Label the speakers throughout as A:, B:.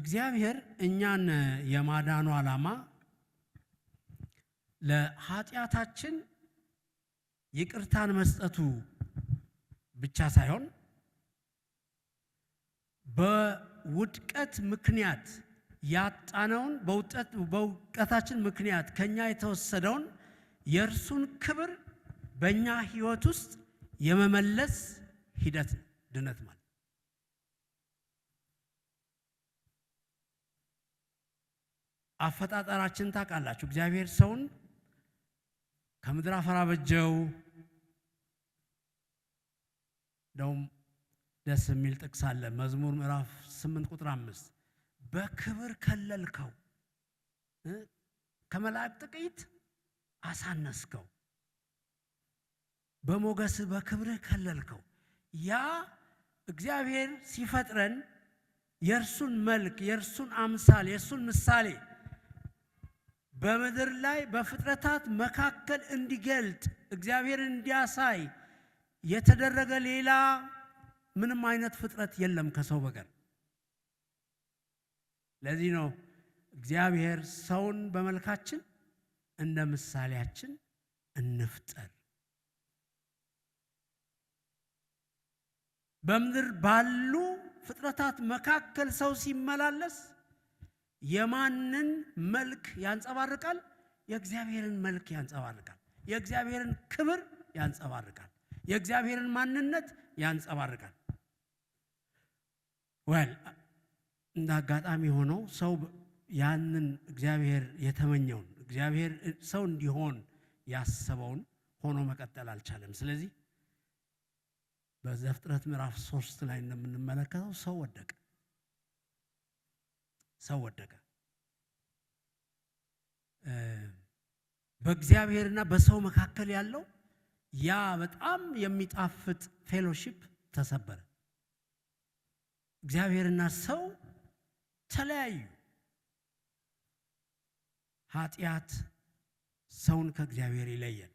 A: እግዚአብሔር እኛን የማዳኑ ዓላማ ለኃጢአታችን ይቅርታን መስጠቱ ብቻ ሳይሆን በውድቀት ምክንያት ያጣነውን በውድቀታችን ምክንያት ከኛ የተወሰደውን የእርሱን ክብር በእኛ ሕይወት ውስጥ የመመለስ ሂደት ድነት ማለት አፈጣጠራችን ታውቃላችሁ። እግዚአብሔር ሰውን ከምድር አፈር አበጀው። ደውም ደስ የሚል ጥቅስ አለ። መዝሙር ምዕራፍ 8 ቁጥር 5 በክብር ከለልከው፣ ከመላእክት ጥቂት አሳነስከው፣ በሞገስ በክብርህ ከለልከው። ያ እግዚአብሔር ሲፈጥረን የእርሱን መልክ፣ የእርሱን አምሳል፣ የእርሱን ምሳሌ በምድር ላይ በፍጥረታት መካከል እንዲገልጥ እግዚአብሔርን እንዲያሳይ የተደረገ ሌላ ምንም አይነት ፍጥረት የለም ከሰው በቀር። ለዚህ ነው እግዚአብሔር ሰውን በመልካችን እንደ ምሳሌያችን እንፍጠር። በምድር ባሉ ፍጥረታት መካከል ሰው ሲመላለስ የማንን መልክ ያንጸባርቃል? የእግዚአብሔርን መልክ ያንጸባርቃል። የእግዚአብሔርን ክብር ያንጸባርቃል። የእግዚአብሔርን ማንነት ያንጸባርቃል። እንደ አጋጣሚ ሆኖ ሰው ያንን እግዚአብሔር የተመኘውን እግዚአብሔር ሰው እንዲሆን ያሰበውን ሆኖ መቀጠል አልቻለም። ስለዚህ በዘፍጥረት ምዕራፍ 3 ላይ እንደምንመለከተው ሰው ወደቀ። በእግዚአብሔርና በሰው መካከል ያለው ያ በጣም የሚጣፍጥ ፌሎሺፕ ተሰበረ። እግዚአብሔርና ሰው ተለያዩ። ኃጢአት ሰውን ከእግዚአብሔር ይለያል።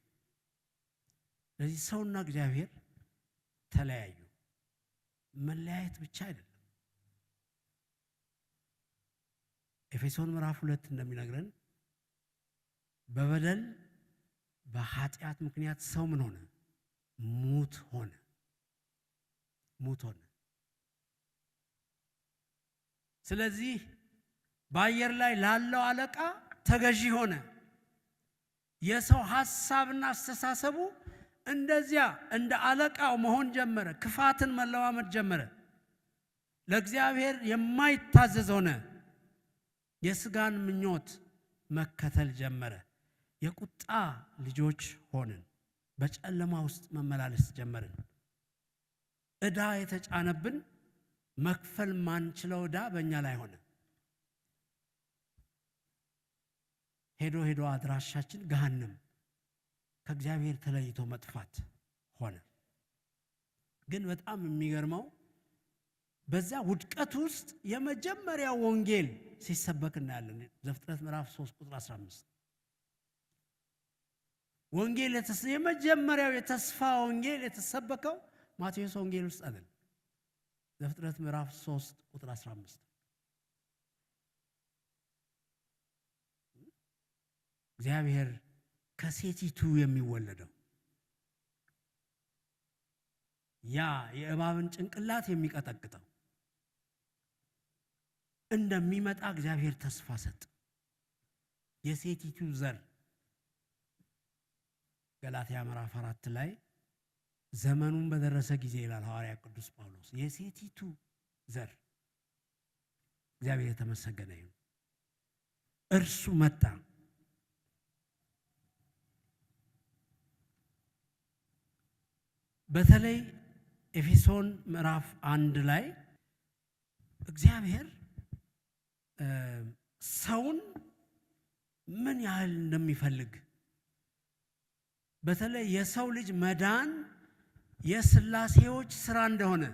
A: ስለዚህ ሰውና እግዚአብሔር ተለያዩ። መለያየት ብቻ አይደለም። ኤፌሶን ምዕራፍ 2 እንደሚነግረን በበደል በኃጢአት ምክንያት ሰው ምን ሆነ? ሙት ሆነ። ስለዚህ በአየር ላይ ላለው አለቃ ተገዢ ሆነ። የሰው ሐሳብና አስተሳሰቡ እንደዚያ እንደ አለቃው መሆን ጀመረ። ክፋትን መለማመድ ጀመረ። ለእግዚአብሔር የማይታዘዝ ሆነ። የሥጋን ምኞት መከተል ጀመረ። የቁጣ ልጆች ሆንን። በጨለማ ውስጥ መመላለስ ጀመርን። ዕዳ የተጫነብን መክፈል ማንችለው ዕዳ በእኛ ላይ ሆነ። ሄዶ አድራሻችን ገሃነም፣ ከእግዚአብሔር ተለይቶ መጥፋት ሆነ። ግን በጣም የሚገርመው በዛ ውድቀት ውስጥ የመጀመሪያው ወንጌል ሲሰበክ እናያለን። ዘፍጥረት ምዕራፍ 3 ቁጥር 15 ወንጌል የመጀመሪያው የተስፋ ወንጌል የተሰበከው ማቴዎስ ወንጌል ውስጥ አይደል? ዘፍጥረት ምዕራፍ 3 ቁጥር 15 እግዚአብሔር ከሴቲቱ የሚወለደው ያ የእባብን ጭንቅላት የሚቀጠቅጠው እንደሚመጣ እግዚአብሔር ተስፋ ሰጠ። የሴቲቱ ዘር ገላትያ ምዕራፍ 4 ላይ ዘመኑን በደረሰ ጊዜ ይላል ሐዋርያ ቅዱስ ጳውሎስ፣ የሴቲቱ ዘር እግዚአብሔር የተመሰገነ ይሁን፣ እርሱ መጣ። በተለይ ኤፌሶን ምዕራፍ 1 ላይ እግዚአብሔር ሰውን ምን ያህል እንደሚፈልግ በተለይ የሰው ልጅ መዳን የሥላሴዎች ሥራ እንደሆነ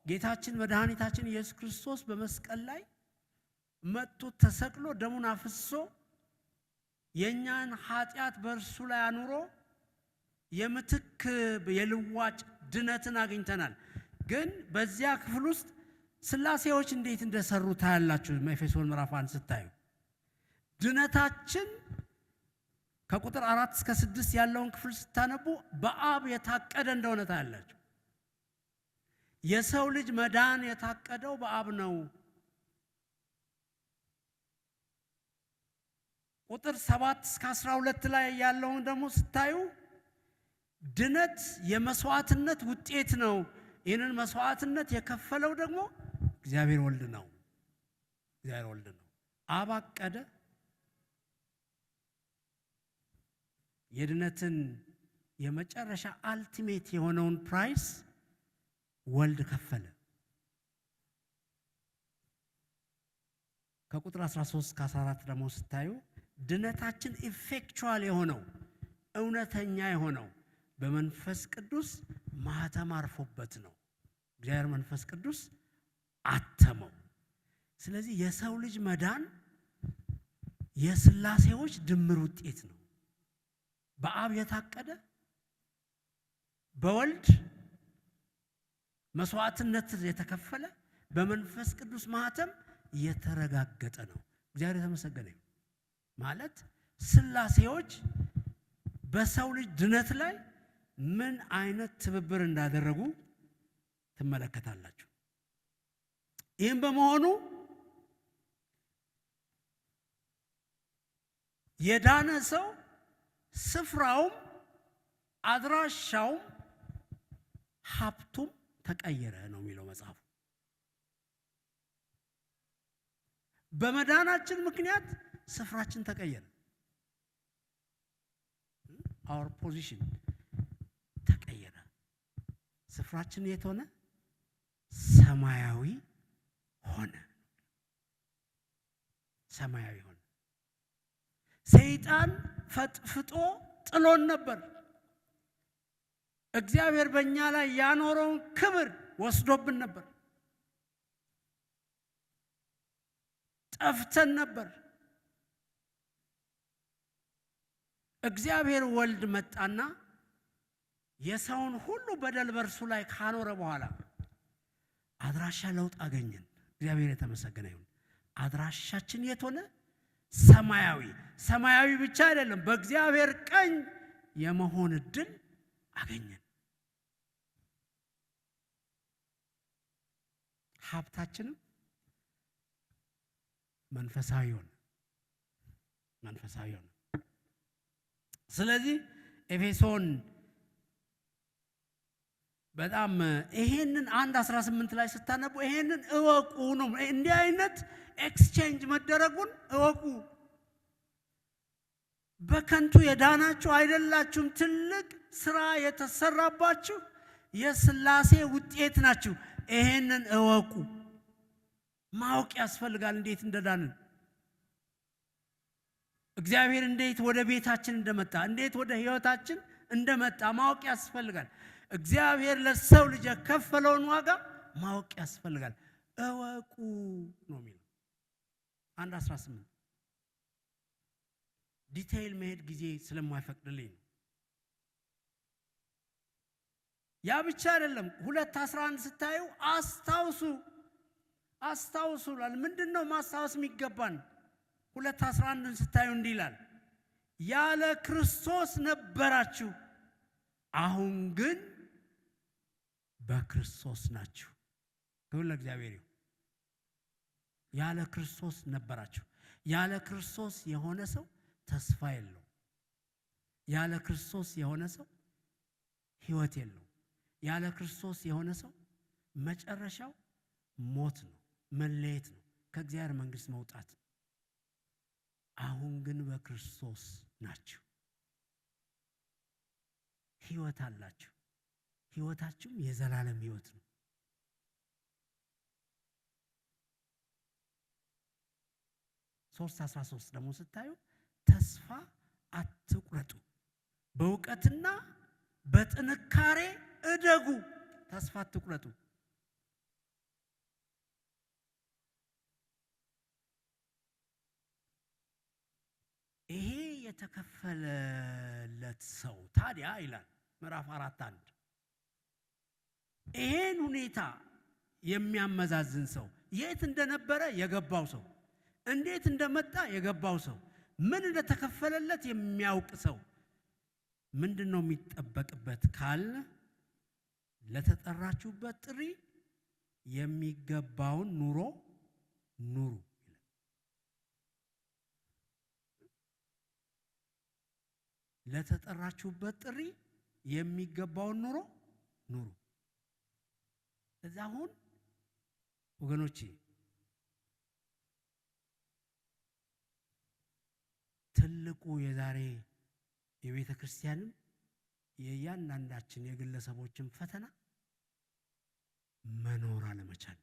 A: ጌታችን መድኃኒታችን ኢየሱስ ክርስቶስ በመስቀል ላይ መጥቶ ተሰቅሎ ደሙን አፍስሶ የኛን ኃጢአት በእርሱ ላይ አኑሮ የምትክ የልዋጭ ድነትን አግኝተናል። ግን በዚያ ክፍል ውስጥ ስላሴዎች እንዴት እንደሰሩ ታያላችሁ። ኤፌሶን ምዕራፍ 1 ስታዩ ድነታችን ከቁጥር 4 እስከ 6 ያለውን ክፍል ስታነቡ በአብ የታቀደ እንደሆነ ታያላችሁ። የሰው ልጅ መዳን የታቀደው በአብ ነው። ቁጥር 7 እስከ 12 ላይ ያለውን ደግሞ ስታዩ ድነት የመስዋዕትነት ውጤት ነው። ይህንን መስዋዕትነት የከፈለው ደግሞ እግዚአብሔር ወልድ ነው። እግዚአብሔር ወልድ ነው። አብ አቀደ፣ የድነትን የመጨረሻ አልቲሜት የሆነውን ፕራይስ ወልድ ከፈለ። ከቁጥር 13 እስከ 14 ደግሞ ስታዩ ድነታችን ኢፌክቹዋል የሆነው እውነተኛ የሆነው በመንፈስ ቅዱስ ማህተም አርፎበት ነው። እግዚአብሔር መንፈስ ቅዱስ አተመው። ስለዚህ የሰው ልጅ መዳን የስላሴዎች ድምር ውጤት ነው። በአብ የታቀደ በወልድ መስዋዕትነት የተከፈለ በመንፈስ ቅዱስ ማህተም የተረጋገጠ ነው። እግዚአብሔር የተመሰገነ ይሁን። ማለት ስላሴዎች በሰው ልጅ ድነት ላይ ምን አይነት ትብብር እንዳደረጉ ትመለከታላችሁ። ይህም በመሆኑ የዳነ ሰው ስፍራውም አድራሻውም ሀብቱም ተቀየረ ነው የሚለው መጽሐፉ። በመዳናችን ምክንያት ስፍራችን ተቀየረ። our position ተቀየረ። ስፍራችን የት ሆነ? ሰማያዊ ሆነ። ሰማያዊ ሆነ። ሰይጣን ፈጥፍጦ ጥሎን ነበር። እግዚአብሔር በእኛ ላይ ያኖረውን ክብር ወስዶብን ነበር። ጠፍተን ነበር። እግዚአብሔር ወልድ መጣና የሰውን ሁሉ በደል በርሱ ላይ ካኖረ በኋላ አድራሻ ለውጥ አገኘን። እግዚአብሔር የተመሰገነ ይሁን። አድራሻችን የት ሆነ? ሰማያዊ። ሰማያዊ ብቻ አይደለም፣ በእግዚአብሔር ቀኝ የመሆን እድል አገኘን። ሀብታችንም መንፈሳዊ ሆነ። መንፈሳዊ ሆነ። ስለዚህ ኤፌሶን በጣም ይሄንን 1:18 ላይ ስታነቡ ይሄንን እወቁ ነው። እንዲህ አይነት ኤክስቼንጅ መደረጉን እወቁ። በከንቱ የዳናችሁ አይደላችሁም። ትልቅ ስራ የተሰራባችሁ የስላሴ ውጤት ናችሁ። ይሄንን እወቁ። ማወቅ ያስፈልጋል እንዴት እንደዳንን፣ እግዚአብሔር እንዴት ወደ ቤታችን እንደመጣ፣ እንዴት ወደ ህይወታችን እንደመጣ ማወቅ ያስፈልጋል። እግዚአብሔር ለሰው ልጅ የከፈለውን ዋጋ ማወቅ ያስፈልጋል። እወቁ ነው የሚለው 1:18 ዲቴይል መሄድ ጊዜ ስለማይፈቅድልኝ ነው። ያ ብቻ አይደለም። 2:11 ስታዩ አስታውሱ ይላል። ምንድነው ማስታወስ የሚገባን? 2:11 ስታዩ እንዲህ ይላል፣ ያለ ክርስቶስ ነበራችሁ፣ አሁን ግን በክርስቶስ ናችሁ። ክብር ለእግዚአብሔር ይሁን። ያለ ክርስቶስ ነበራችሁ። ያለ ክርስቶስ የሆነ ሰው ተስፋ የለው። ያለ ክርስቶስ የሆነ ሰው ህይወት የለው። ያለ ክርስቶስ የሆነ ሰው መጨረሻው ሞት ነው፣ መለየት ነው፣ ከእግዚአብሔር መንግስት መውጣት። አሁን ግን በክርስቶስ ናችሁ፣ ህይወት አላችሁ። ህይወታችሁም የዘላለም ህይወት ነው። ሶስት 13 ደግሞ ስታዩ ተስፋ አትቁረጡ፣ በእውቀትና በጥንካሬ እደጉ። ተስፋ አትቁረጡ። ይሄ የተከፈለለት ሰው ታዲያ ይላል ምዕራፍ 4:1 ይሄን ሁኔታ የሚያመዛዝን ሰው፣ የት እንደነበረ የገባው ሰው፣ እንዴት እንደመጣ የገባው ሰው፣ ምን እንደተከፈለለት የሚያውቅ ሰው ምንድነው የሚጠበቅበት ካል ለተጠራችሁበት ጥሪ የሚገባውን ኑሮ ኑሩ። ለተጠራችሁበት ጥሪ የሚገባውን ኑሮ ኑሩ። እዛሁን ወገኖቼ ትልቁ የዛሬ የቤተ ክርስቲያንም የእያንዳንዳችን የግለሰቦችን ፈተና መኖር አለመቻል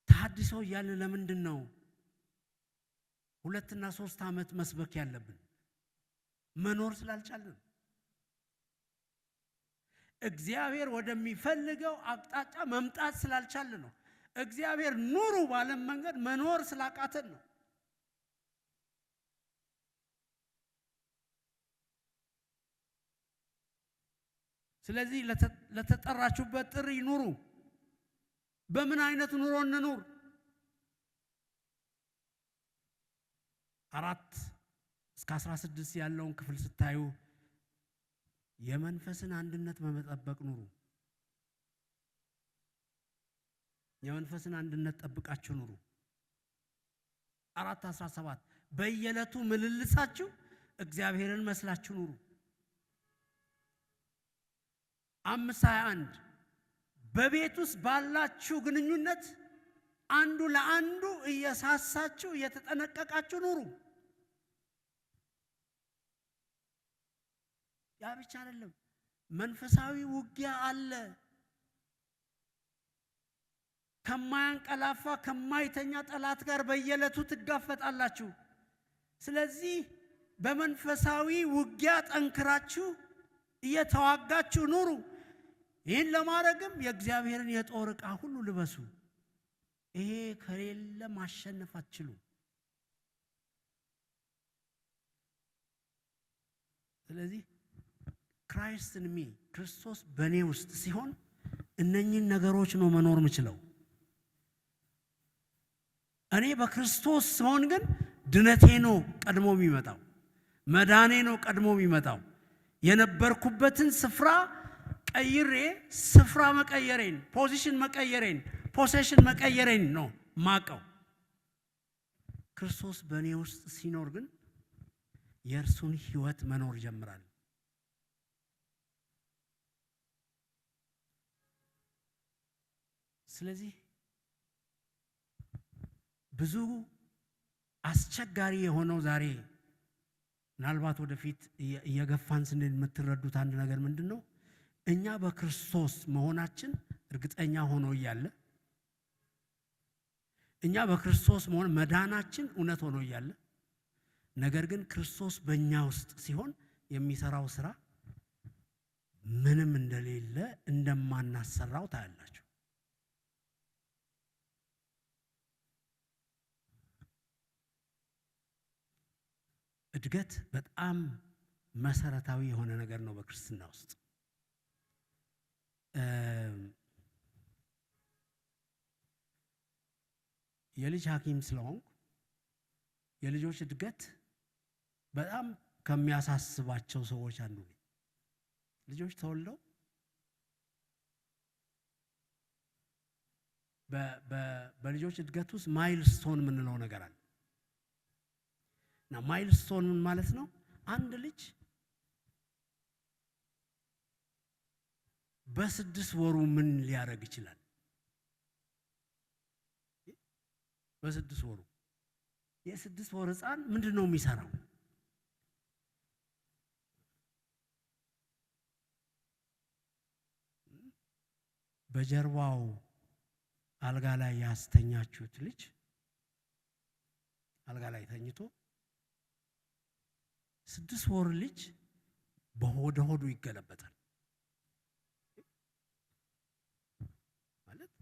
A: ተሐድሶ እያልን ለምንድን ነው 2 እና 3 ዓመት መስበክ ያለብን? መኖር ስላልቻልን፣ እግዚአብሔር ወደሚፈልገው አቅጣጫ መምጣት ስላልቻልን ነው። እግዚአብሔር ኑሩ ባለም መንገድ መኖር ስላቃተን ነው። ስለዚህ ለተጠራችሁበት ጥሪ ኑሩ። በምን አይነት ኑሮ እንኑር? 4 እስከ 16 ያለውን ክፍል ስታዩ የመንፈስን አንድነት በመጠበቅ ኑሩ። የመንፈስን አንድነት ጠብቃችሁ ኑሩ። 4:17 በየዕለቱ ምልልሳችሁ እግዚአብሔርን መስላችሁ ኑሩ። 5:21 በቤት ውስጥ ባላችሁ ግንኙነት አንዱ ለአንዱ እየሳሳችሁ እየተጠነቀቃችሁ ኑሩ። ያ ብቻ አይደለም፣ መንፈሳዊ ውጊያ አለ። ከማያንቀላፋ ከማይተኛ ጠላት ጋር በየዕለቱ ትጋፈጣላችሁ። ስለዚህ በመንፈሳዊ ውጊያ ጠንክራችሁ እየተዋጋችሁ ኑሩ። ይህን ለማድረግም የእግዚአብሔርን የጦር ዕቃ ሁሉ ልበሱ። ይሄ ከሌለ ማሸነፍ አትችሉም። ስለዚህ ክራይስት ኢን ሚ ክርስቶስ በእኔ ውስጥ ሲሆን እነኚህን ነገሮች ነው መኖር የምችለው። እኔ በክርስቶስ ስሆን ግን ድነቴ ነው ቀድሞ የሚመጣው፣ መዳኔ ነው ቀድሞ የሚመጣው። የነበርኩበትን ስፍራ ቀይሬ ስፍራ መቀየሬን፣ ፖዚሽን መቀየሬን፣ ፖሴሽን መቀየሬን ነው ማቀው። ክርስቶስ በእኔ ውስጥ ሲኖር ግን የእርሱን ሕይወት መኖር ጀምራል። ስለዚህ ብዙ አስቸጋሪ የሆነው ዛሬ ምናልባት ወደፊት እየገፋን ስንል የምትረዱት አንድ ነገር ምንድን ነው? እኛ በክርስቶስ መሆናችን እርግጠኛ ሆኖ እያለ፣ እኛ በክርስቶስ መሆን መዳናችን እውነት ሆኖ እያለ፣ ነገር ግን ክርስቶስ በእኛ ውስጥ ሲሆን የሚሰራው ስራ ምንም እንደሌለ እንደማናሰራው ታያላችሁ። እድገት በጣም መሰረታዊ የሆነ ነገር ነው በክርስትና ውስጥ። የልጅ ሐኪም ስለሆንኩ የልጆች እድገት በጣም ከሚያሳስባቸው ሰዎች አንዱ ነኝ። ልጆች ተወልደው በልጆች እድገት ውስጥ ማይልስቶን የምንለው ነገር አለ እና ማይልስቶን ምን ማለት ነው? አንድ ልጅ በ6 ወሩ ምን ሊያደርግ ይችላል? በ6 ወሩ የ6 ወር ሕፃን ምንድን ነው የሚሰራው? በጀርባው አልጋ ላይ ያስተኛችሁት ልጅ አልጋ ላይ ተኝቶ 6 ወር ልጅ በሆድ ሆዱ ይገለበጣል ማለት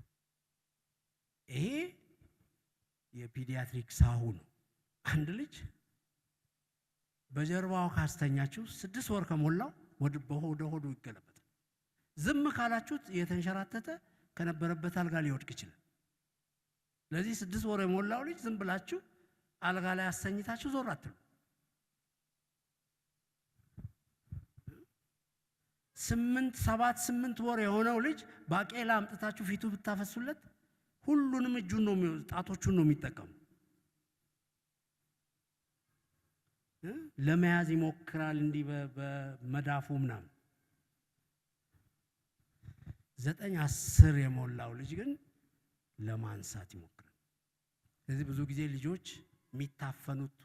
A: ይሄ የፒዲያትሪክ ሳሁ ነው። አንድ ልጅ በጀርባው ካስተኛችሁ 6 ወር ከሞላው ወደ ሆዱ ይገለበጣል። ዝም ካላችሁት የተንሸራተተ ከነበረበት አልጋ ሊወድቅ ይችላል። ለዚህ 6 ወር የሞላው ልጅ ዝም ብላችሁ አልጋ ላይ አስተኝታችሁ ዞር አትሉ። 8 ወር የሆነው ልጅ ባቄላ አምጥታችሁ ፊቱ ብታፈሱለት ሁሉንም እጁን ነው ጣቶቹን ነው የሚጠቀሙ። ለመያዝ ይሞክራል እንዲህ በመዳፉ ምናምን። 9 10 የሞላው ልጅ ግን ለማንሳት ይሞክራል። ስለዚህ ብዙ ጊዜ ልጆች የሚታፈኑት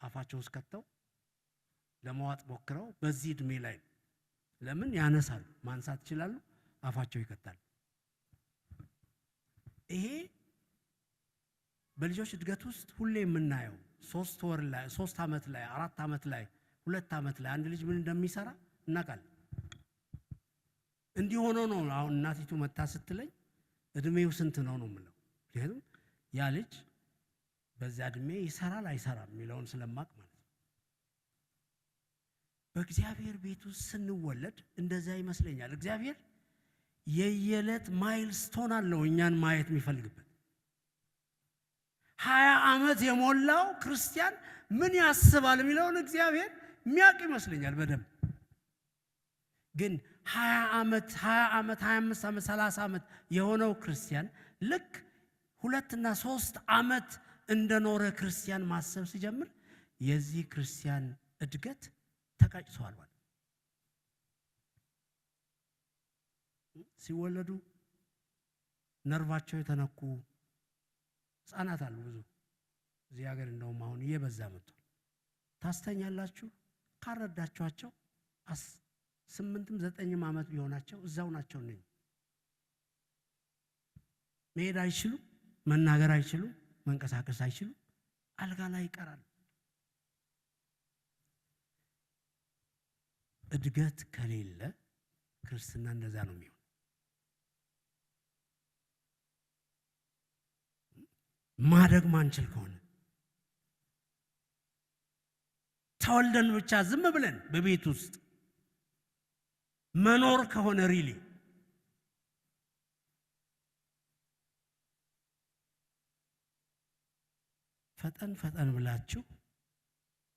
A: አፋቸው ውስጥ ከተው ለማዋጥ ሞክረው በዚህ እድሜ ላይ ለምን ያነሳሉ? ማንሳት ይችላሉ፣ አፋቸው ይከታል። ይሄ በልጆች እድገት ውስጥ ሁሌ የምናየው 3 ወር ላይ 3 ዓመት ላይ 4 ዓመት ላይ 2 ዓመት ላይ አንድ ልጅ ምን እንደሚሰራ እናውቃለን። እንዲህ ሆኖ ነው አሁን እናቲቱ መታ ስትለኝ እድሜው ስንት ነው ነው የምለው። ምክንያቱም ያ ልጅ በዛ እድሜ ይሰራል አይሰራም የሚለውን ስለማቅ ማለት ነው። በእግዚአብሔር ቤት ውስጥ ስንወለድ እንደዛ ይመስለኛል። እግዚአብሔር የየዕለት ማይልስቶን አለው እኛን ማየት የሚፈልግበት። 20 ዓመት የሞላው ክርስቲያን ምን ያስባል የሚለውን እግዚአብሔር የሚያውቅ ይመስለኛል በደንብ። ግን 20 ዓመት 25 ዓመት 30 ዓመት የሆነው ክርስቲያን ልክ 2 እና 3 ዓመት እንደኖረ ክርስቲያን ማሰብ ሲጀምር የዚህ ክርስቲያን እድገት ተቀጭቷል ማለት። ሲወለዱ ነርቫቸው የተነኩ ህፃናት አሉ ብዙ እዚህ ሀገር። እንደውም አሁን እየበዛ መጥቷል። ታስተኛላችሁ ካረዳችኋቸው 8ም 9ም ዓመት ቢሆናቸው እዛው ናቸው። መሄድ አይችሉም፣ መናገር አይችሉም፣ መንቀሳቀስ አይችሉም፣ አልጋ ላይ ይቀራሉ። እድገት ከሌለ ክርስትና እንደዛ ነው የሚሆነው። ማደግ ማንችል ከሆነ ተወልደን ብቻ ዝም ብለን በቤት ውስጥ መኖር ከሆነ ሪሊ ፈጠን ብላችሁ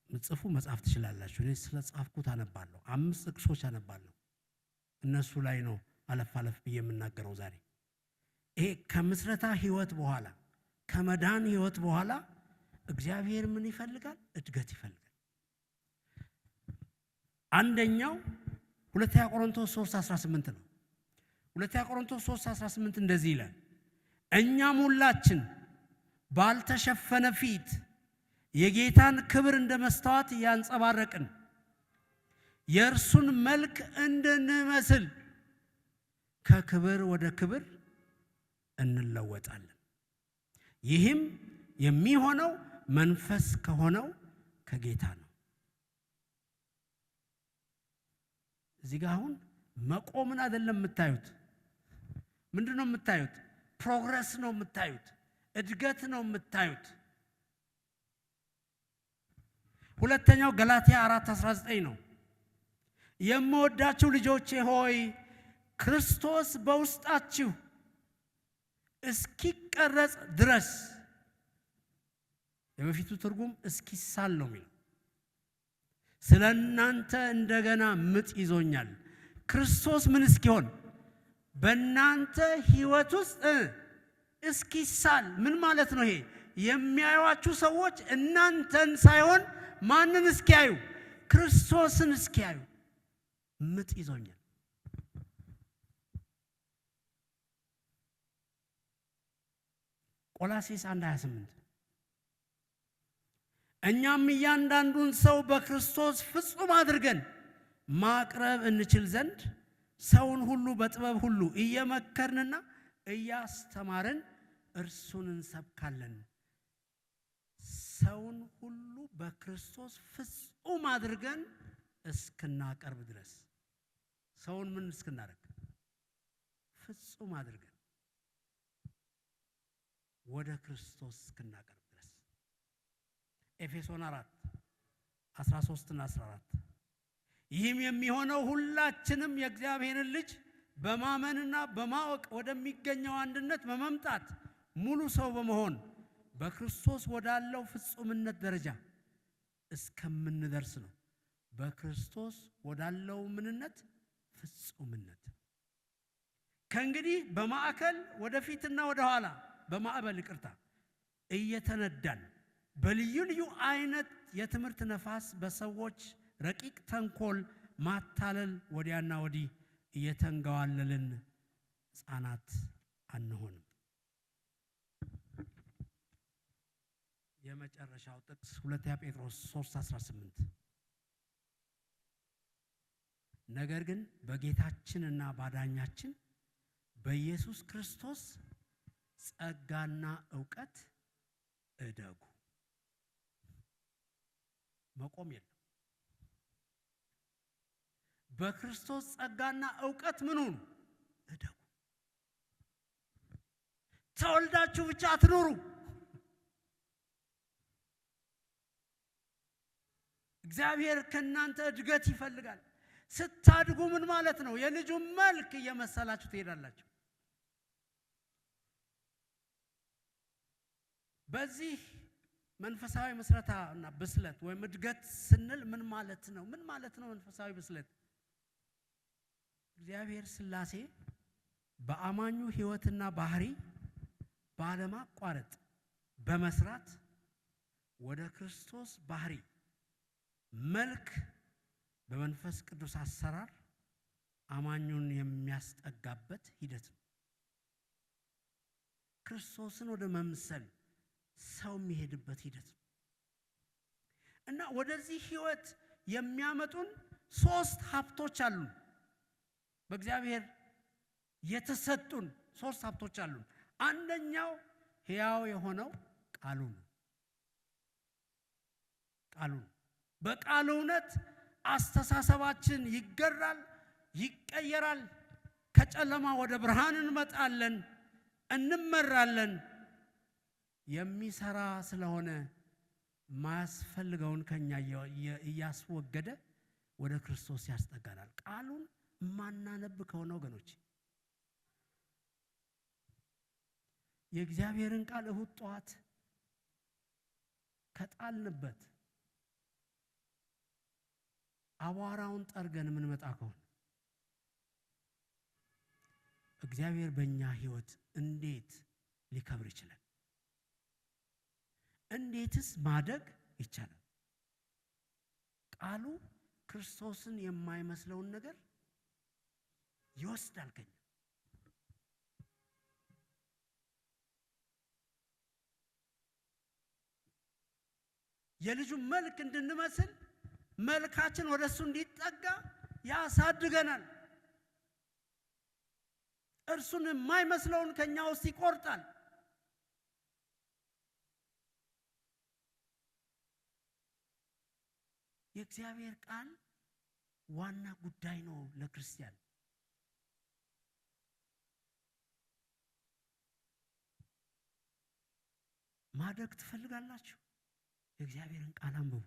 A: ምጽፉ መጻፍ ትችላላችሁ። እኔ ስለ ጻፍኩት አነባለሁ። 5 ጥቅሶች አነባለሁ። እነሱ ላይ ነው አለፍ ብዬ የምናገረው ዛሬ። ይሄ ከምስረታ ህይወት በኋላ ከመዳን ህይወት በኋላ እግዚአብሔር ምን ይፈልጋል? እድገት ይፈልጋል። አንደኛው 2 ቆሮንቶስ 3:18 ነው። 2 ቆሮንቶስ 3:18 እንደዚህ ይላል፣ እኛም ሁላችን ባልተሸፈነ ፊት የጌታን ክብር እንደ መስታወት ያንጸባረቅን የእርሱን መልክ እንድንመስል ከክብር ወደ ክብር እንለወጣለን። ይህም የሚሆነው መንፈስ ከሆነው ከጌታ ነው። እዚህ ጋር አሁን መቆምን አይደለም የምታዩት። ምንድነው የምታዩት? ፕሮግረስ ነው የምታዩት። እድገት ነው የምታዩት። ሁለተኛው ገላትያ 4:19 ነው። የምወዳችሁ ልጆቼ ሆይ ክርስቶስ በውስጣችሁ እስኪቀረጽ ድረስ፣ የበፊቱ ትርጉም እስኪሳል ነው የሚለው። ስለ እናንተ እንደገና ምጥ ይዞኛል። ክርስቶስ ምን እስኪሆን? በእናንተ ህይወት ውስጥ እስኪሳል። ምን ማለት ነው ይሄ? የሚያዩዋችሁ ሰዎች እናንተን ሳይሆን ማንን እስኪያዩ? ክርስቶስን እስኪያዩ ምጥ ይዞኛል። ቆላስይስ 1:28 እኛም እያንዳንዱን ሰው በክርስቶስ ፍጹም አድርገን ማቅረብ እንችል ዘንድ ሰውን ሁሉ በጥበብ ሁሉ እየመከርንና እያስተማርን እርሱን እንሰብካለን። ሰውን ሁሉ በክርስቶስ ፍጹም አድርገን እስክናቀርብ ድረስ። ሰውን ምን እስክናደርግ? ፍጹም አድርገን ወደ ክርስቶስ እስክናቀርብ ድረስ። ኤፌሶን 13 እና 14 ይህም የሚሆነው ሁላችንም የእግዚአብሔርን ልጅ በማመንና በማወቅ ወደሚገኘው አንድነት በመምጣት ሙሉ ሰው በመሆን በክርስቶስ ወዳለው ፍጹምነት ደረጃ እስከምንደርስ ነው። በክርስቶስ ወዳለው ምንነት ፍጹምነት። ከእንግዲህ በማዕከል ወደፊትና ወደ ኋላ በማዕበል እየተነዳን በልዩ ልዩ አይነት የትምህርት ነፋስ በሰዎች ረቂቅ ተንኮል ማታለል ወዲያና ወዲህ እየተንገዋለልን ሕፃናት አንሆንም። የመጨረሻው ጥቅስ 2 ጴጥሮስ 3:18 ነገር ግን በጌታችንና ባዳኛችን በኢየሱስ ክርስቶስ ጸጋና ዕውቀት እደጉ። መቆም የለም። በክርስቶስ ጸጋና ዕውቀት ምን ሁኑ? እደጉ። ተወልዳችሁ ብቻ አትኑሩ። እግዚአብሔር ከእናንተ እድገት ይፈልጋል። ስታድጉ ምን ማለት ነው? የልጁን መልክ እየመሰላችሁ ትሄዳላችሁ። በዚህ መንፈሳዊ መስረታና ብስለት ወይም እድገት ስንል ምን ማለት ነው? ምን ማለት ነው መንፈሳዊ ብስለት? እግዚአብሔር ሥላሴ በአማኙ ሕይወትና ባህሪ ባለማቋረጥ በመስራት ወደ ክርስቶስ ባህሪ መልክ በመንፈስ ቅዱስ አሰራር አማኙን የሚያስጠጋበት ሂደት ነው። ክርስቶስን ወደ መምሰል ሰው የሚሄድበት ሂደት ነው እና ወደዚህ ሕይወት የሚያመጡን 3 ሀብቶች አሉ። በእግዚአብሔር የተሰጡን 3 ሀብቶች አሉ። አንደኛው ሕያው የሆነው ቃሉ ነው። በቃሉ እውነት አስተሳሰባችን ይገራል፣ ይቀየራል። ከጨለማ ወደ ብርሃን እንመጣለን፣ እንመራለን። የሚሰራ ስለሆነ ማያስፈልገውን ከኛ እያስወገደ ወደ ክርስቶስ ያስጠጋናል። ቃሉን ማናነብ ከሆነ ወገኖች የእግዚአብሔርን ቃል እሁድ ጠዋት ከጣልንበት አቧራውን ጠርገን የምንመጣ ከሆነ እግዚአብሔር በእኛ ሕይወት እንዴት ሊከብር ይችላል? እንዴትስ ማደግ ይቻላል? ቃሉ ክርስቶስን የማይመስለውን ነገር ይወስዳል ከኛ። የልጁን መልክ እንድንመስል መልካችን ወደሱ እንዲጠጋ ያሳድገናል። እርሱን የማይመስለውን ከኛ ውስጥ ይቆርጣል። የእግዚአብሔር ቃል ዋና ጉዳይ ነው ለክርስቲያን። ማደግ ትፈልጋላችሁ? የእግዚአብሔርን ቃል አንብቡ።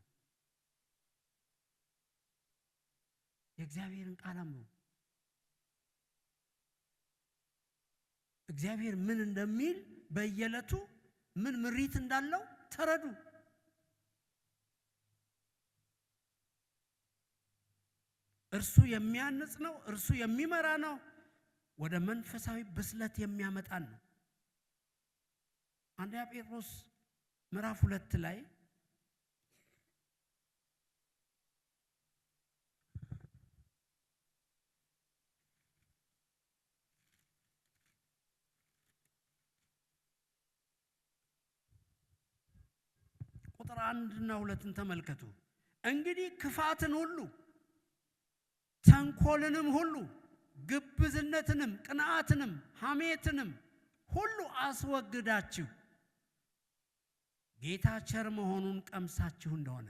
A: የእግዚአብሔርን ቃል አንብቡ። እግዚአብሔር ምን እንደሚል በየዕለቱ ምን ምሪት እንዳለው ተረዱ። እርሱ የሚያንጽ ነው፣ እርሱ የሚመራ ነው፣ ወደ መንፈሳዊ ብስለት የሚያመጣን ነው። አንደኛ ጴጥሮስ ምዕራፍ 2 ላይ ቁጥር 1 እና 2 ተመልከቱ። እንግዲህ ክፋትን ሁሉ ተንኮልንም ሁሉ ግብዝነትንም ቅንዓትንም ሐሜትንም ሁሉ አስወግዳችሁ ጌታ ቸር መሆኑን ቀምሳችሁ እንደሆነ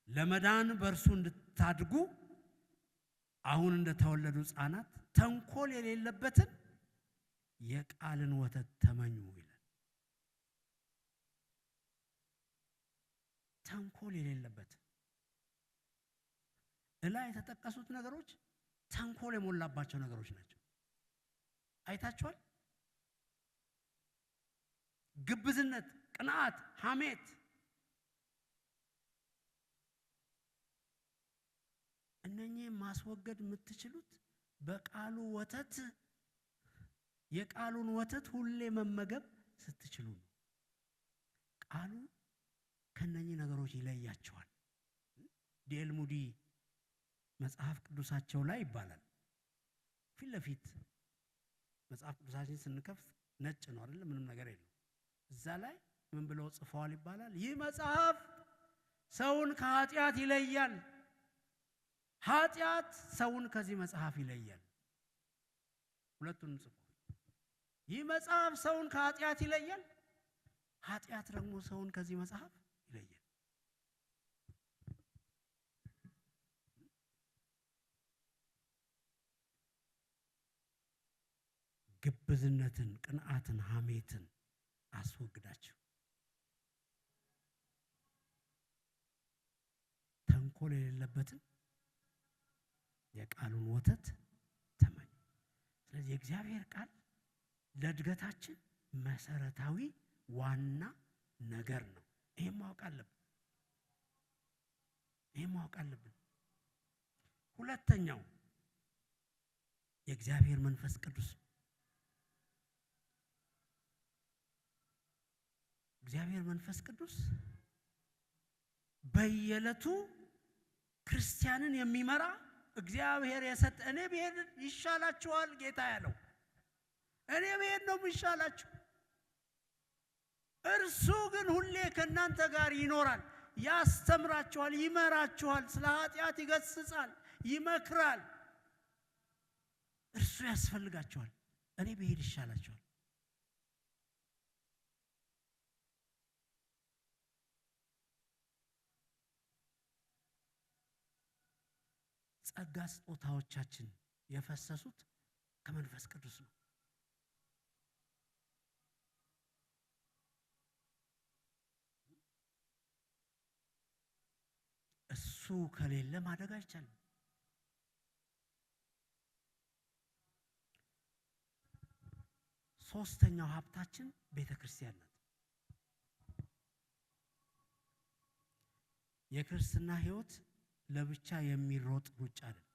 A: ለመዳን በእርሱ እንድታድጉ አሁን እንደተወለዱ ሕፃናት ተንኮል የሌለበትን የቃልን ወተት ተመኙ ይላል። ተንኮል የሌለበት እላይ የተጠቀሱት ነገሮች ተንኮል የሞላባቸው ነገሮች ናቸው። አይታችኋል? ግብዝነት፣ ቅንዓት፣ ሐሜት እነኚህ ማስወገድ የምትችሉት በቃሉ ወተት የቃሉን ወተት ሁሌ መመገብ ስትችሉ ነው። ቃሉ ከነኚህ ነገሮች ይለያቸዋል። ዲኤል ሙዲ መጽሐፍ ቅዱሳቸው ላይ ይባላል። ፊት ለፊት መጽሐፍ ቅዱሳችን ስንከፍት ነጭ ነው አይደል? ምንም ነገር የለው። እዛ ላይ ምን ብለው ጽፈዋል ይባላል? ይህ መጽሐፍ ሰውን ከኃጢአት ይለያል። ኃጢአት ሰውን ከዚህ መጽሐፍ ይለያል። ሁለቱንም ጽፈዋል። ይህ መጽሐፍ ሰውን ከኃጢአት ይለያል፣ ኃጢአት ደግሞ ሰውን ከዚህ መጽሐፍ ይለያል። ግብዝነትን፣ ቅንዓትን፣ ሐሜትን አስወግዳችሁ ተንኮል የሌለበትን የቃሉን ወተት ተመኙ። ስለዚህ የእግዚአብሔር ቃል ለእድገታችን መሰረታዊ ዋና ነገር ነው። ይሄን ማወቅ አለብን። ሁለተኛው የእግዚአብሔር መንፈስ ቅዱስ። እግዚአብሔር መንፈስ ቅዱስ በየዕለቱ ክርስቲያንን የሚመራ እግዚአብሔር የሰጠ እኔ ብሄድ ይሻላችኋል ጌታ ያለው እኔ ብሄድ ነው የሚሻላችሁ። እርሱ ግን ሁሌ ከእናንተ ጋር ይኖራል፣ ያስተምራችኋል፣ ይመራችኋል፣ ስለ ኃጢአት ይገስጻል፣ ይመክራል። እርሱ ያስፈልጋችኋል። እኔ ብሄድ ይሻላችኋል። ጸጋ ስጦታዎቻችን የፈሰሱት ከመንፈስ ቅዱስ ነው። እሱ ከሌለ ማደግ አይቻልም። ሶስተኛው ሀብታችን ቤተክርስቲያን ናት። የክርስትና ሕይወት ለብቻ የሚሮጥ ሩጫ አይደለም።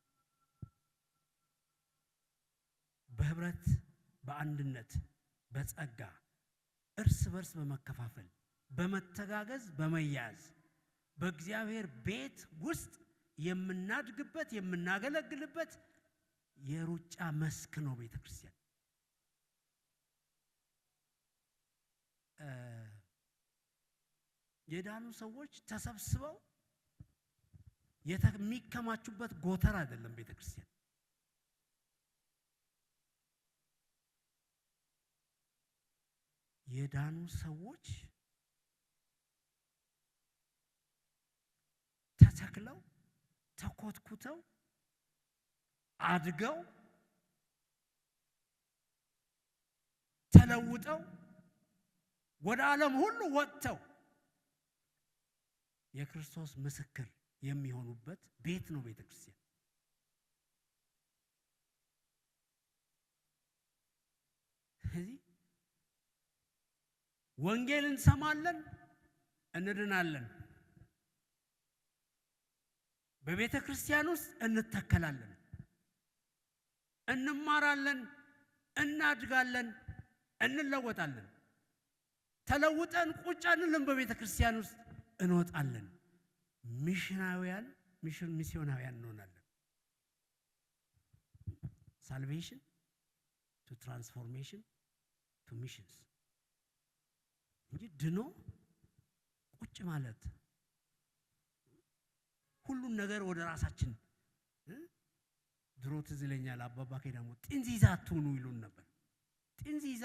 A: በህብረት፣ በአንድነት፣ በጸጋ እርስ በርስ በመከፋፈል በመተጋገዝ፣ በመያዝ በእግዚአብሔር ቤት ውስጥ የምናድግበት የምናገለግልበት የሩጫ መስክ ነው ቤተክርስቲያን። የዳኑ ሰዎች ተሰብስበው የሚከማቹበት ጎተራ አይደለም ቤተክርስቲያን። የዳኑ ሰዎች ተተክለው ተኮትኩተው አድገው ተለውጠው ወደ ዓለም ሁሉ ወጥተው የክርስቶስ ምስክር የሚሆኑበት ቤት ነው ቤተክርስቲያን። ስለዚህ ወንጌል እንሰማለን፣ እንድናለን። በቤተ ክርስቲያን ውስጥ እንተከላለን፣ እንማራለን፣ እናድጋለን፣ እንለወጣለን። ተለውጠን ቁጭ አንልም፣ በቤተ ክርስቲያን ውስጥ እንወጣለን። ሚስዮናውያን እንሆናለን። ሳልቬሽን ቱ ትራንስፎርሜሽን ቱ ሚሽንስ እንጂ ድኖ ቁጭ ማለት ሁሉን ነገር ወደ ራሳችን። ድሮ ትዝ ይለኛል አባባ ከዳሞ ጥንዚዛ አትሁኑ ይሉን ነበር። ጥንዚዛ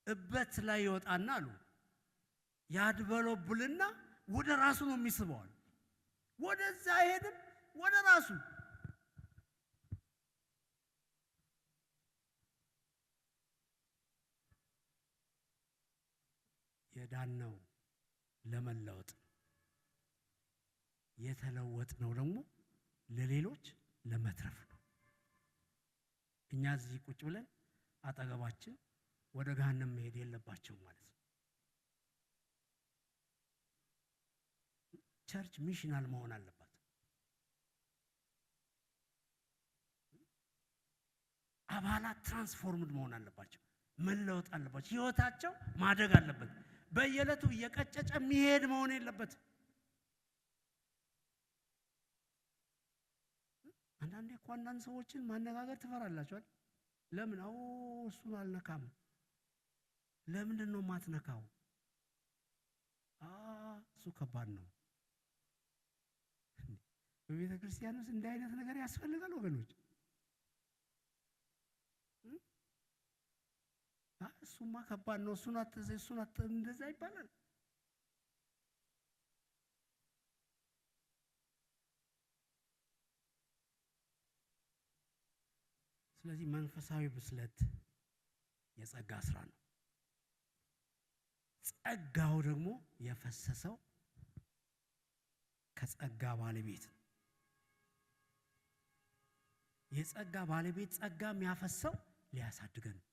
A: እበት ላይ ይወጣና አሉ ያድበለቡልና ወደ ራሱ ነው የሚስበው። ወደዛ አይሄድም፣ ወደ ራሱ። የዳነው ለመለወጥ የተለወጥ ነው ደግሞ ለሌሎች ለመትረፍ ነው። እኛ እዚህ ቁጭ ብለን አጠገባችን ወደ ገሃነም መሄድ የለባቸው ማለት ነው። ቸርች ሚሽናል መሆን አለባት። አባላት ትራንስፎርምድ መሆን አለባቸው፣ መለወጥ አለባቸው፣ ህይወታቸው ማደግ አለበት። በየዕለቱ እየቀጨጨ የሚሄድ መሆን የለበት። አንዳንዴ እኮ አንዳንድ ሰዎችን ማነጋገር ትፈራላችኋል። ለምን? እሱን አልነካም። ለምንድን ነው ማትነካው? እሱ ከባድ ነው። በቤተ ክርስቲያን ውስጥ እንዲህ አይነት ነገር ያስፈልጋል ወገኖች። እሱማ ከባድ ነው፣ እሱን እንደዛ ይባላል። ስለዚህ መንፈሳዊ ብስለት የጸጋ ስራ ነው። ጸጋው ደግሞ የፈሰሰው ከጸጋ ባለቤት ነው። የጸጋ ባለቤት ጸጋ የሚያፈሰው ሊያሳድገን ነው።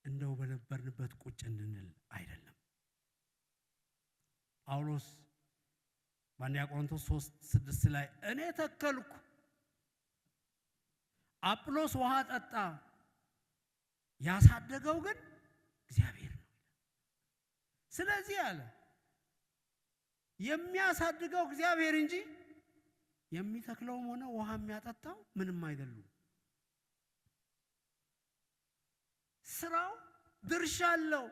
A: እንደው በነበርንበት ቁጭ እንድንል አይደለም። ጳውሎስ በአንደኛ ቆሮንቶስ 3:6 ላይ እኔ ተከልኩ፣ አጵሎስ ውሃ ጠጣ፣ ያሳደገው ግን እግዚአብሔር ነው። ስለዚህ አለ የሚያሳድገው እግዚአብሔር እንጂ የሚተክለውም ሆነ ውሃ የሚያጠጣው ምንም አይደሉም። ስራው ድርሻ አለው።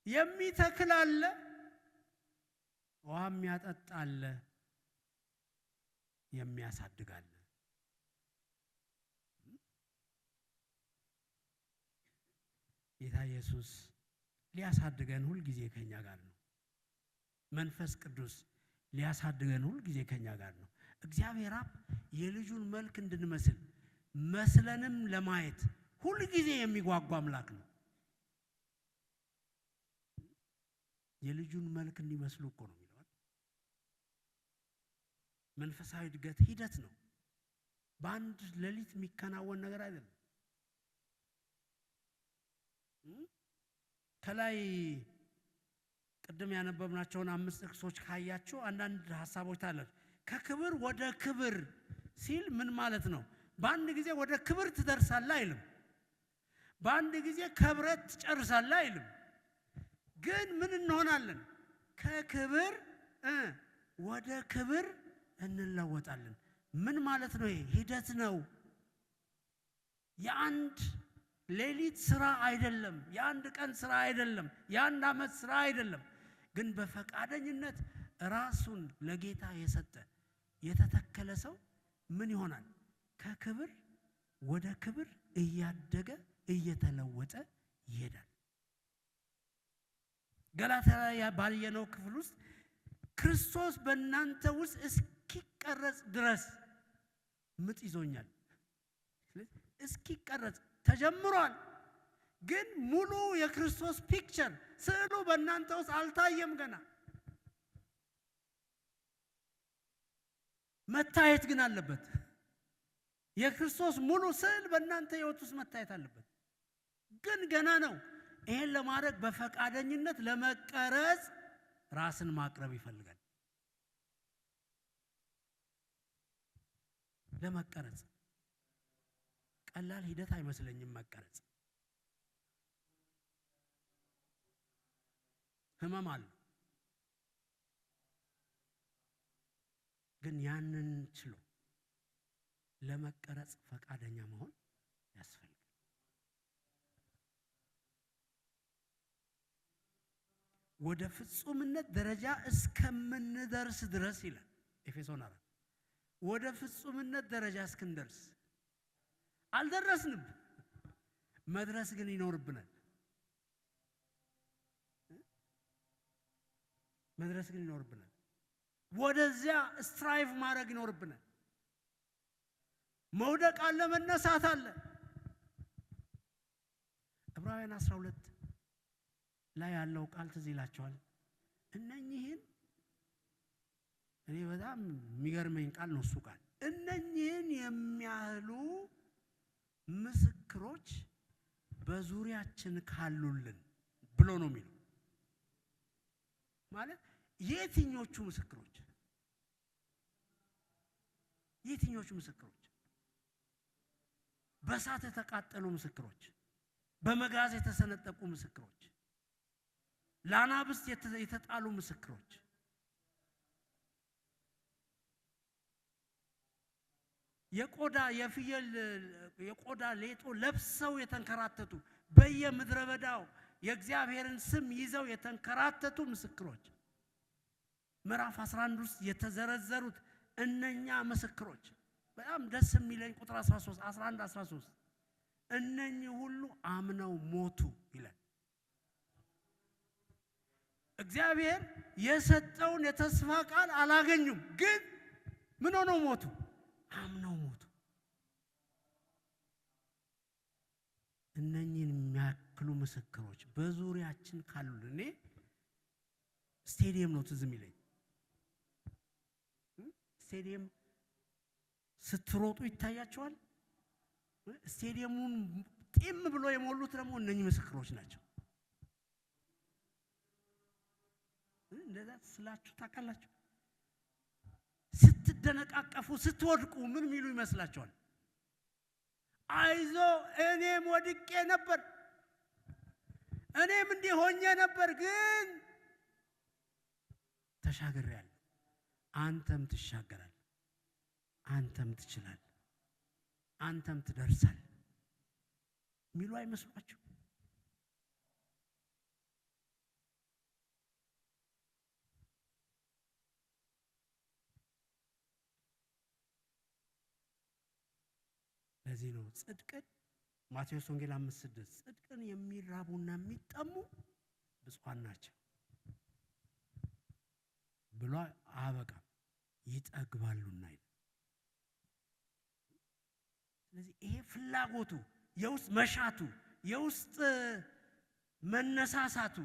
A: የሚተክል አለ፣ ውሃ የሚያጠጣ አለ፣ የሚያሳድግ አለ። ጌታ ኢየሱስ ሊያሳድገን ሁል ጊዜ ከኛ ጋር ነው። መንፈስ ቅዱስ ሊያሳድገን ሁል ጊዜ ከኛ ጋር ነው። እግዚአብሔር አብ የልጁን መልክ እንድንመስል መስለንም ለማየት ሁል ጊዜ የሚጓጓ አምላክ ነው። የልጁን መልክ እንዲመስሉ እኮ ነው የሚለው። መንፈሳዊ እድገት ሂደት ነው። በአንድ ሌሊት የሚከናወን ነገር አይደለም። ከላይ ቅድም ያነበብናቸውን 5 ጥቅሶች ካያችሁ አንዳንድ ሐሳቦች አሉ። ከክብር ወደ ክብር ሲል ምን ማለት ነው? በአንድ ጊዜ ወደ ክብር ትደርሳለህ አይልም። በአንድ ጊዜ ከብረት ትጨርሳለህ አይልም። ግን ምን እንሆናለን? ከክብር ወደ ክብር እንለወጣለን። ምን ማለት ነው? ይሄ ሂደት ነው። የአንድ ሌሊት ስራ አይደለም። የአንድ ቀን ስራ አይደለም። የአንድ ዓመት ስራ አይደለም። ግን በፈቃደኝነት ራሱን ለጌታ የሰጠ የተተከለ ሰው ምን ይሆናል? ከክብር ወደ ክብር እያደገ እየተለወጠ ይሄዳል። ገላትያ ላይ ባየነው ክፍል ውስጥ ክርስቶስ በእናንተ ውስጥ እስኪቀረጽ ድረስ ምጥ ይዞኛል። እስኪቀረጽ ተጀምሯል። ግን ሙሉ የክርስቶስ ፒክቸር ስዕሉ በእናንተ ውስጥ አልታየም ገና። መታየት ግን አለበት። የክርስቶስ ሙሉ ስዕል በእናንተ ሕይወት ውስጥ መታየት አለበት። ግን ገና ነው። ይሄን ለማድረግ በፈቃደኝነት ለመቀረጽ ራስን ማቅረብ ይፈልጋል። ለመቀረጽ ቀላል ሂደት አይመስለኝም። መቀረጽ ህመም አለ። ግን ያንን ችሎ ለመቀረጽ ፈቃደኛ መሆን ያስፈልጋል። ወደ ፍጹምነት ደረጃ እስከምንደርስ ድረስ ይላል ኤፌሶን 4። ወደ ፍጹምነት ደረጃ እስክንደርስ አልደረስንም። መድረስ ግን ይኖርብናል። መድረስ ግን ይኖርብናል። ወደዚያ ስትራይቭ ማድረግ ይኖርብናል። መውደቅ አለ፣ መነሳት አለ። ዕብራውያን 12 ላይ ያለው ቃል ትዝ ይላችኋል። እነኚህን እኔ በጣም የሚገርመኝ ቃል ነው እሱ ቃል። እነኚህን የሚያህሉ ምስክሮች በዙሪያችን ካሉልን ብሎ ነው የሚለው። ማለት የትኞቹ ምስክሮች? የትኞቹ ምስክሮች? በእሳት የተቃጠሉ ምስክሮች፣ በመጋዝ የተሰነጠቁ ምስክሮች፣ ለአናብስት የተጣሉ ምስክሮች፣ የፍየል የቆዳ ሌጦ ለብሰው የተንከራተቱ በየምድረ በዳው የእግዚአብሔርን ስም ይዘው የተንከራተቱ ምስክሮች ምዕራፍ 11 ውስጥ የተዘረዘሩት እነኛ ምስክሮች በጣም ደስ የሚለኝ ቁጥር 11 13 እነኚህ ሁሉ አምነው ሞቱ ይላል። እግዚአብሔር የሰጠውን የተስፋ ቃል አላገኙም፣ ግን ምን ሆነው ሞቱ? አምነው ሞቱ። እነኚህን የሚያክሉ ምስክሮች በዙሪያችን ካሉ እኔ ስቴዲየም ነው ትዝ የሚለኝ። ስቴዲየም ስትሮጡ ይታያቸዋል። ስቴዲየሙን ጢም ብሎ የሞሉት ደግሞ እነኚህ ምስክሮች ናቸው። እንደዛ ስላችሁ ታውቃላችሁ። ስትደነቃቀፉ ስትወድቁ ምን ሚሉ ይመስላችኋል? አይዞ እኔም ወድቄ ነበር፣ እኔም እንዲህ ሆኜ ነበር፣ ግን ተሻግሬያለሁ። አንተም ትሻገራለህ፣ አንተም ትችላለህ፣ አንተም ትደርሳለህ ሚሉ አይመስሏችሁ? ለዚህ ነው ጽድቅን ማቴዎስ ወንጌል 5:6 ጽድቅን የሚራቡና የሚጠሙ ብፁዓን ናቸው ብሎ አበቃም፣ ይጠግባሉና ይላል። ስለዚህ ይሄ ፍላጎቱ፣ የውስጥ መሻቱ፣ የውስጥ መነሳሳቱ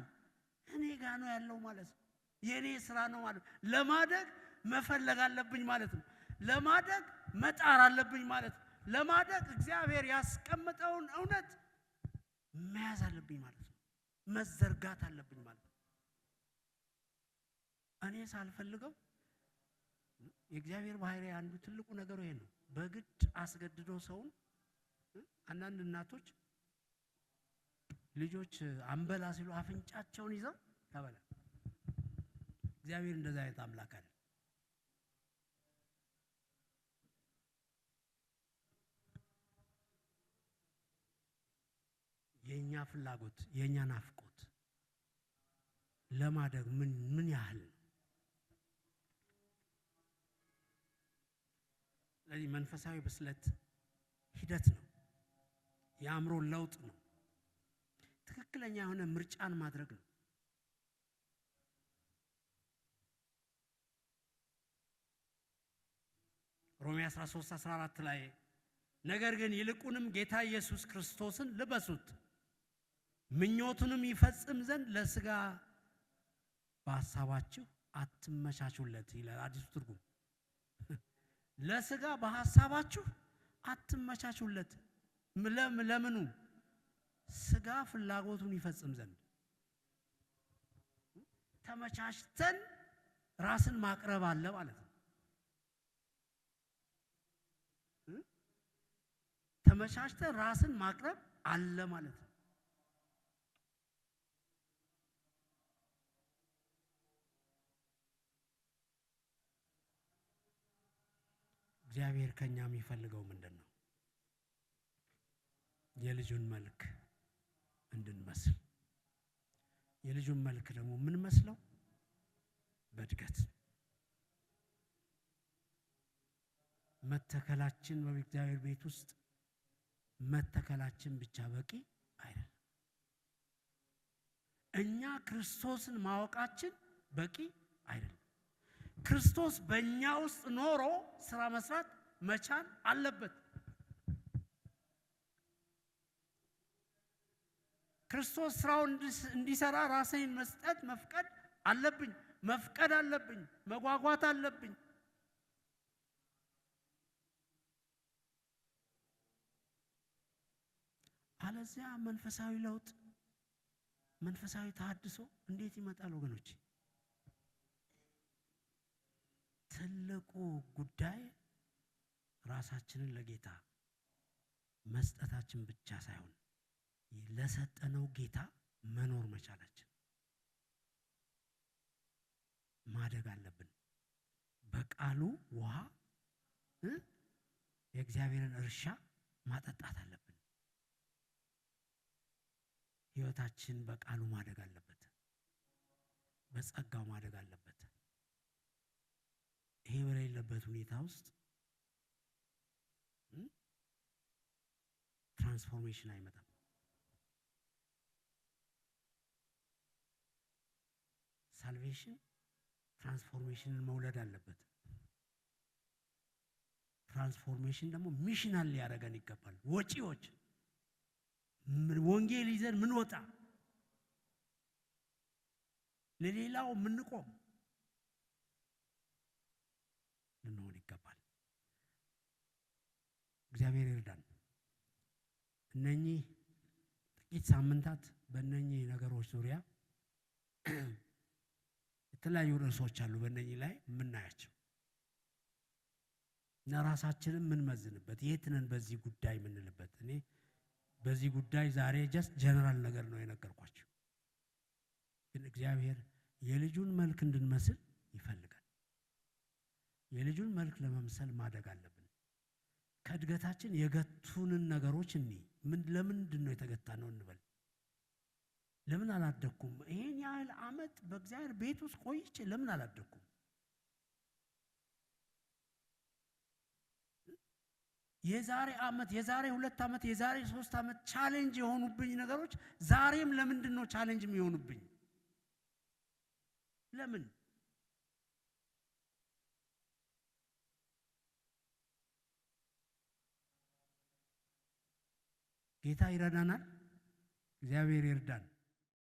A: እኔ ጋር ነው ያለው ማለት ነው። የኔ ስራ ነው ማለት ነው። ለማደግ መፈለግ አለብኝ ማለት ነው። ለማደግ መጣር አለብኝ ማለት ነው። ለማደግ እግዚአብሔር ያስቀመጠውን እውነት መያዝ አለብኝ ማለት ነው። መዘርጋት አለብኝ ማለት ነው። እኔ ሳልፈልገው የእግዚአብሔር ባህሪ አንዱ ትልቁ ነገሩ ይሄ ነው። በግድ አስገድዶ ሰውን አንዳንድ እናቶች ልጆች አንበላ ሲሉ አፍንጫቸውን ይዘው ተበላ። እግዚአብሔር እንደዛ አይነት አምላክ አይደለም። የኛ ፍላጎት የኛ ናፍቆት ለማደግ ምን ያህል ለዚህ መንፈሳዊ ብስለት ሂደት ነው። የአእምሮ ለውጥ ነው። ትክክለኛ የሆነ ምርጫን ማድረግ ነው። ሮሜ 13:14 ላይ ነገር ግን ይልቁንም ጌታ ኢየሱስ ክርስቶስን ልበሱት ምኞቱንም ይፈጽም ዘንድ ለሥጋ በሐሳባችሁ አትመቻቹለት ይላል አዲሱ ትርጉም። ለሥጋ በሐሳባችሁ አትመቻቹለት። ለምኑ? ሥጋ ፍላጎቱን ይፈጽም ዘንድ። ተመቻችተን ራስን ማቅረብ አለ ማለት ነው። ተመቻችተን ራስን ማቅረብ አለ ማለት ነው። እግዚአብሔር ከኛ የሚፈልገው ምንድን ነው? የልጁን መልክ እንድንመስል። የልጁን መልክ ደግሞ ምን መስለው? በእድገት መተከላችን በእግዚአብሔር ቤት ውስጥ መተከላችን ብቻ በቂ አይደለም። እኛ ክርስቶስን ማወቃችን በቂ አይደለም። ክርስቶስ በእኛ ውስጥ ኖሮ ስራ መስራት መቻል አለበት። ክርስቶስ ስራውን እንዲሰራ ራሴን መስጠት መፍቀድ አለብኝ፣ መጓጓት አለብኝ። አለዚያ መንፈሳዊ ለውጥ መንፈሳዊ ተሐድሶ እንዴት ይመጣል ወገኖች? ትልቁ ጉዳይ ራሳችንን ለጌታ መስጠታችን ብቻ ሳይሆን ለሰጠነው ጌታ መኖር መቻላችን። ማደግ አለብን። በቃሉ ውሃ የእግዚአብሔርን እርሻ ማጠጣት አለብን። ሕይወታችን በቃሉ ማደግ አለበት። በጸጋው ማደግ አለበት። ይሄ በሌለበት ሁኔታ ውስጥ ትራንስፎርሜሽን አይመጣም። ሳልቬሽን ትራንስፎርሜሽንን መውለድ አለበት። ትራንስፎርሜሽን ደግሞ ሚሽናል ሊያደርገን ይገባል። ወጪዎች ወንጌል ይዘን ምን ወጣ ለሌላው ምንቆም ልንሆን ይገባል። እግዚአብሔር ይርዳን። እነኚህ ጥቂት ሳምንታት በእነኚህ ነገሮች ዙሪያ የተለያዩ ርዕሶች አሉ በእነኚህ ላይ የምናያቸው እና ራሳችንን የምንመዝንበት የት ነን በዚህ ጉዳይ የምንልበት። እኔ በዚህ ጉዳይ ዛሬ ጀስት ጀነራል ነገር ነው የነገርኳችሁ፣ ግን እግዚአብሔር የልጁን መልክ እንድንመስል ይፈልጋል። የልጁን መልክ ለመምሰል ማደግ አለብን። ከእድገታችን የገቱንን ነገሮች ለምንድን ነው የተገታ ነው እንበል። ለምን አላደኩም? ይሄን ያህል ዓመት በእግዚአብሔር ቤት ውስጥ ቆይቼ ለምን አላደኩም? የዛሬ ዓመት፣ የዛሬ 2 ዓመት፣ የዛሬ 3 ዓመት ቻሌንጅ የሆኑብኝ ነገሮች ዛሬም ለምንድን ነው ቻሌንጅ የሚሆኑብኝ? ለምን? ጌታ ይረዳናል። እግዚአብሔር ይርዳን።